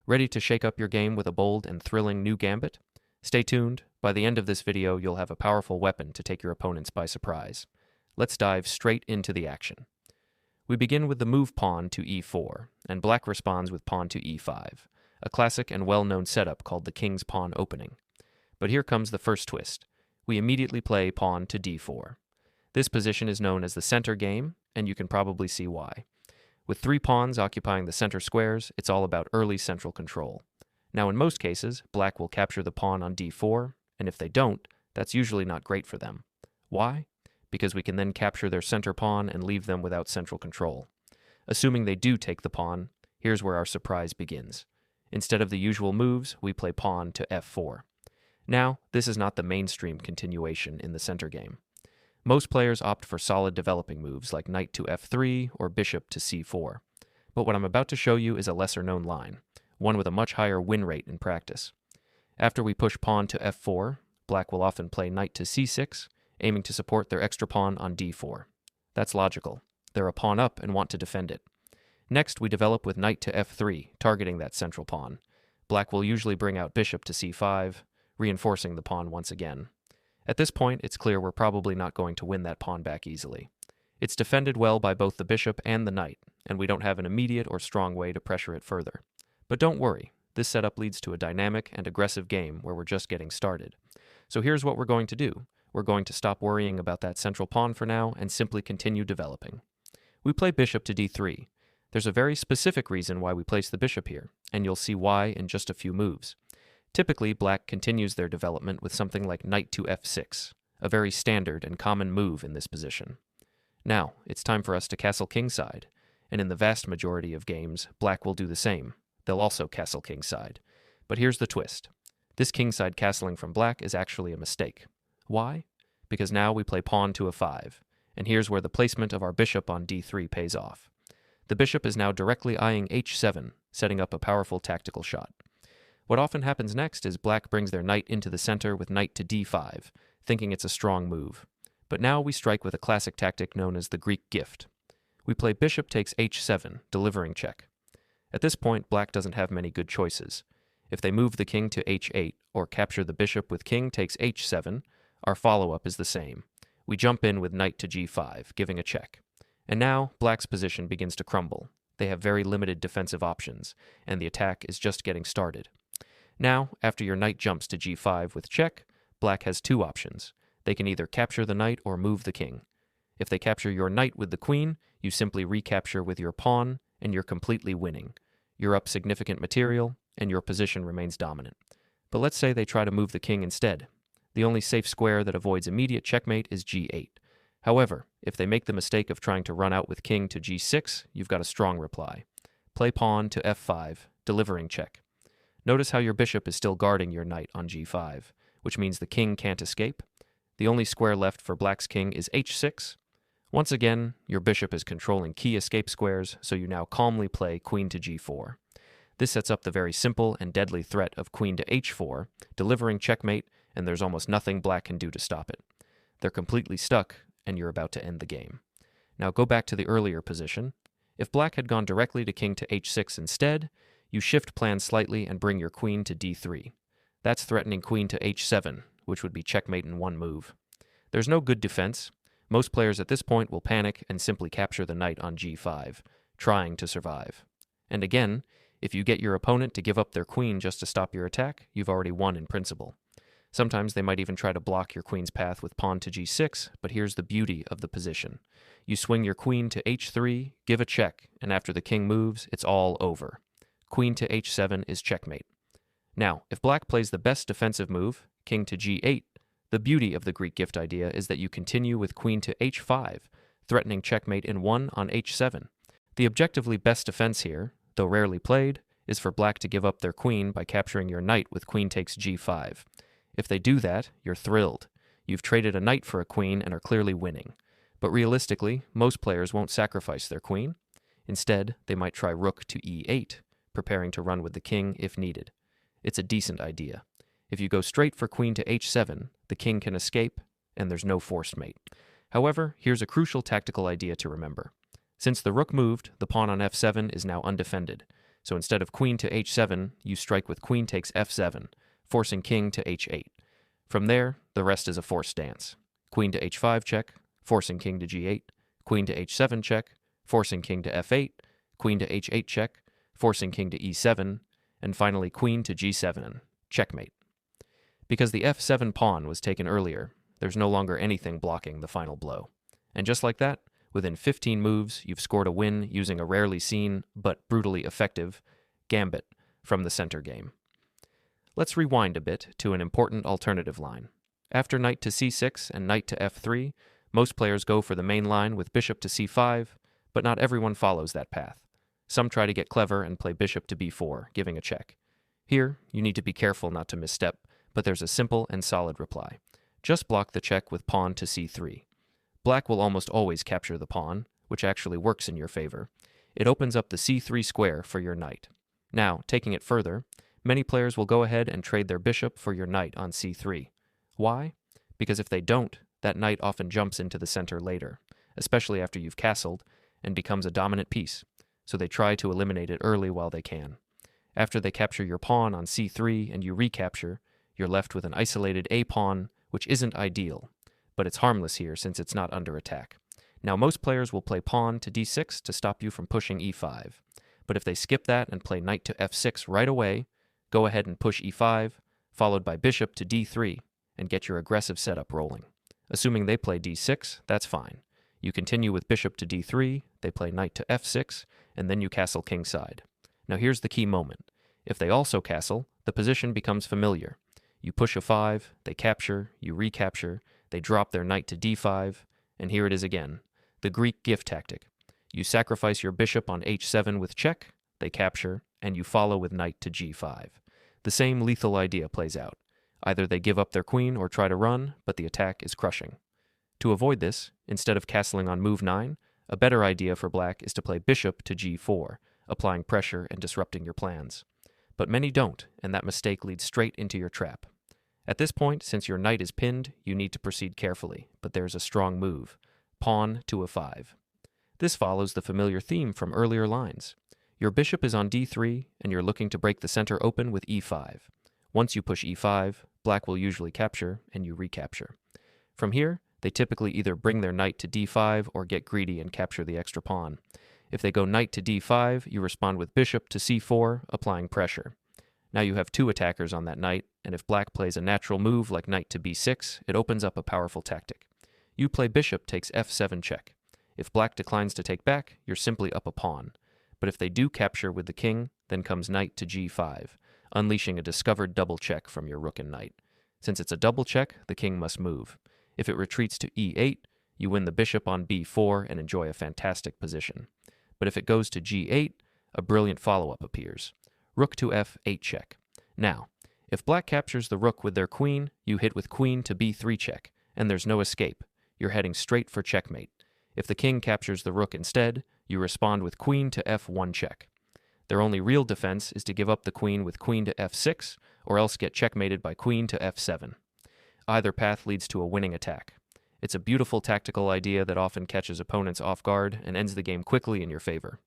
Ready to shake up your game with a bold and thrilling new gambit? Stay tuned. By the end of this video, you'll have a powerful weapon to take your opponents by surprise. Let's dive straight into the action. We begin with the move pawn to e4, and black responds with pawn to e5, a classic and well-known setup called the king's pawn opening. But here comes the first twist. We immediately play pawn to d4. This position is known as the center game, and you can probably see why. With 3 pawns occupying the center squares, it's all about early central control. Now, in most cases, black will capture the pawn on d4, and if they don't, that's usually not great for them. Why? Because we can then capture their center pawn and leave them without central control. Assuming they do take the pawn, here's where our surprise begins. Instead of the usual moves, we play pawn to f4. Now, this is not the mainstream continuation in the center game. Most players opt for solid developing moves like knight to f3 or bishop to c4. But what I'm about to show you is a lesser-known line, one with a much higher win rate in practice. After we push pawn to f4, black will often play knight to c6, aiming to support their extra pawn on d4. That's logical. They're a pawn up and want to defend it. Next, we develop with knight to f3, targeting that central pawn. Black will usually bring out bishop to c5, reinforcing the pawn once again. At this point, it's clear we're probably not going to win that pawn back easily. It's defended well by both the bishop and the knight, and we don't have an immediate or strong way to pressure it further. But don't worry, this setup leads to a dynamic and aggressive game where we're just getting started. So here's what we're going to do. We're going to stop worrying about that central pawn for now and simply continue developing. We play bishop to d3. There's a very specific reason why we place the bishop here, and you'll see why in just a few moves. Typically, black continues their development with something like knight to f6, a very standard and common move in this position. Now, it's time for us to castle kingside, and in the vast majority of games, black will do the same. They'll also castle kingside. But here's the twist. This kingside castling from black is actually a mistake. Why? Because now we play pawn to a5, and here's where the placement of our bishop on d3 pays off. The bishop is now directly eyeing h7, setting up a powerful tactical shot. What often happens next is black brings their knight into the center with knight to d5, thinking it's a strong move. But now we strike with a classic tactic known as the Greek gift. We play bishop takes h7, delivering check. At this point, black doesn't have many good choices. If they move the king to h8 or capture the bishop with king takes h7, our follow-up is the same. We jump in with knight to g5, giving a check. And now, black's position begins to crumble. They have very limited defensive options, and the attack is just getting started. Now, after your knight jumps to g5 with check, black has 2 options. They can either capture the knight or move the king. If they capture your knight with the queen, you simply recapture with your pawn, and you're completely winning. You're up significant material, and your position remains dominant. But let's say they try to move the king instead. The only safe square that avoids immediate checkmate is g8. However, if they make the mistake of trying to run out with king to g6, you've got a strong reply. Play pawn to f5, delivering check. Notice how your bishop is still guarding your knight on g5, which means the king can't escape. The only square left for black's king is h6. Once again, your bishop is controlling key escape squares, so you now calmly play queen to g4. This sets up the very simple and deadly threat of queen to h4, delivering checkmate, and there's almost nothing black can do to stop it. They're completely stuck, and you're about to end the game. Now go back to the earlier position. If black had gone directly to king to h6 instead, you shift plans slightly and bring your queen to d3. That's threatening queen to h7, which would be checkmate in one move. There's no good defense. Most players at this point will panic and simply capture the knight on g5, trying to survive. And again, if you get your opponent to give up their queen just to stop your attack, you've already won in principle. Sometimes they might even try to block your queen's path with pawn to g6, but here's the beauty of the position. You swing your queen to h3, give a check, and after the king moves, it's all over. Queen to h7 is checkmate. Now, if black plays the best defensive move, king to g8, the beauty of the Greek gift idea is that you continue with queen to h5, threatening checkmate in 1 on h7. The objectively best defense here, though rarely played, is for black to give up their queen by capturing your knight with queen takes g5. If they do that, you're thrilled. You've traded a knight for a queen and are clearly winning. But realistically, most players won't sacrifice their queen. Instead, they might try rook to e8, preparing to run with the king if needed. It's a decent idea. If you go straight for queen to h7, the king can escape, and there's no forced mate. However, here's a crucial tactical idea to remember. Since the rook moved, the pawn on f7 is now undefended, So instead of queen to h7, you strike with queen takes f7, forcing king to h8. From there, the rest is a forced dance. Queen to h5 check, forcing king to g8, queen to h7 check, forcing king to f8, queen to h8 check, forcing king to e7, and finally queen to g7, checkmate. Because the f7 pawn was taken earlier, there's no longer anything blocking the final blow. And just like that, within 15 moves, you've scored a win using a rarely seen, but brutally effective, gambit from the center game. Let's rewind a bit to an important alternative line. After knight to c6 and knight to f3, most players go for the main line with bishop to c5, but not everyone follows that path. Some try to get clever and play bishop to b4, giving a check. Here, you need to be careful not to misstep, but there's a simple and solid reply. Just block the check with pawn to c3. Black will almost always capture the pawn, which actually works in your favor. It opens up the c3 square for your knight. Now, taking it further, many players will go ahead and trade their bishop for your knight on c3. Why? Because if they don't, that knight often jumps into the center later, especially after you've castled, and becomes a dominant piece, so they try to eliminate it early while they can. After they capture your pawn on c3 and you recapture, you're left with an isolated a-pawn, which isn't ideal, but it's harmless here since it's not under attack. Now most players will play pawn to d6 to stop you from pushing e5, but if they skip that and play knight to f6 right away, go ahead and push e5, followed by bishop to d3, and get your aggressive setup rolling. Assuming they play d6, that's fine. You continue with bishop to d3, they play knight to f6, and then you castle kingside. Now here's the key moment. If they also castle, the position becomes familiar. You push a 5, they capture, you recapture, they drop their knight to d5, and here it is again, the Greek gift tactic. You sacrifice your bishop on h7 with check, they capture, and you follow with knight to g5. The same lethal idea plays out. Either they give up their queen or try to run, but the attack is crushing. To avoid this, instead of castling on move 9, a better idea for black is to play bishop to g4, applying pressure and disrupting your plans. But many don't, and that mistake leads straight into your trap. At this point, since your knight is pinned, you need to proceed carefully, but there's a strong move. Pawn to a5. This follows the familiar theme from earlier lines. Your bishop is on d3, and you're looking to break the center open with e5. Once you push e5, black will usually capture, and you recapture. From here, they typically either bring their knight to d5 or get greedy and capture the extra pawn. If they go knight to d5, you respond with bishop to c4, applying pressure. Now you have two attackers on that knight, and if black plays a natural move like knight to b6, it opens up a powerful tactic. You play bishop takes f7 check. If black declines to take back, you're simply up a pawn. But if they do capture with the king, then comes knight to g5, unleashing a discovered double check from your rook and knight. Since it's a double check, the king must move. If it retreats to e8, you win the bishop on b4 and enjoy a fantastic position. But if it goes to g8, a brilliant follow-up appears. Rook to f8 check. Now, if black captures the rook with their queen, you hit with queen to b3 check, and there's no escape. You're heading straight for checkmate. If the king captures the rook instead, you respond with queen to f1 check. Their only real defense is to give up the queen with queen to f6, or else get checkmated by queen to f7. Either path leads to a winning attack. It's a beautiful tactical idea that often catches opponents off guard and ends the game quickly in your favor.